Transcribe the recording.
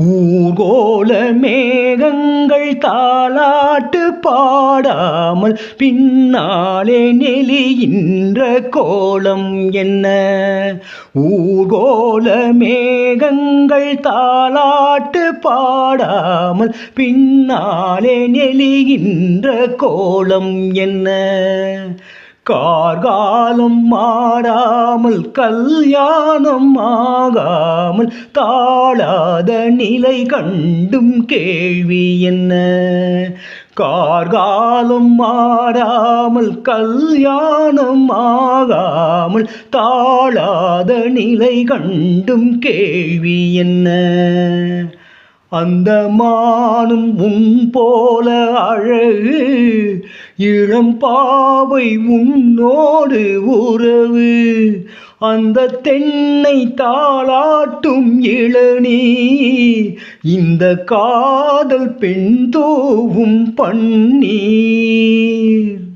ஊர்கோல மேகங்கள் தாலாட்டு பாடாமல் பின்னாலே நெளிகின்ற கோலம் என்ன? ஊர்கோல மேகங்கள் தாலாட்டு பாடாமல் பின்னாலே நெளிகின்ற கோலம் என்ன? கார்காலம் மாறாமல் கல்யாணம் ஆகாமல் தாழாத நிலை கண்டும் கேள்வி என்ன? கார்காலம் மாறாமல் கல்யாணம் ஆகாமல் தாழாத நிலை கண்டும் கேள்வி என்ன? அந்த மானும் உன் போல அழகு, இளம் பாவை உன்னோடு உறவு, அந்த தென்னை தாளாட்டும் இளநீர், இந்த காதல் பெண் தோவும் பன்னீர்.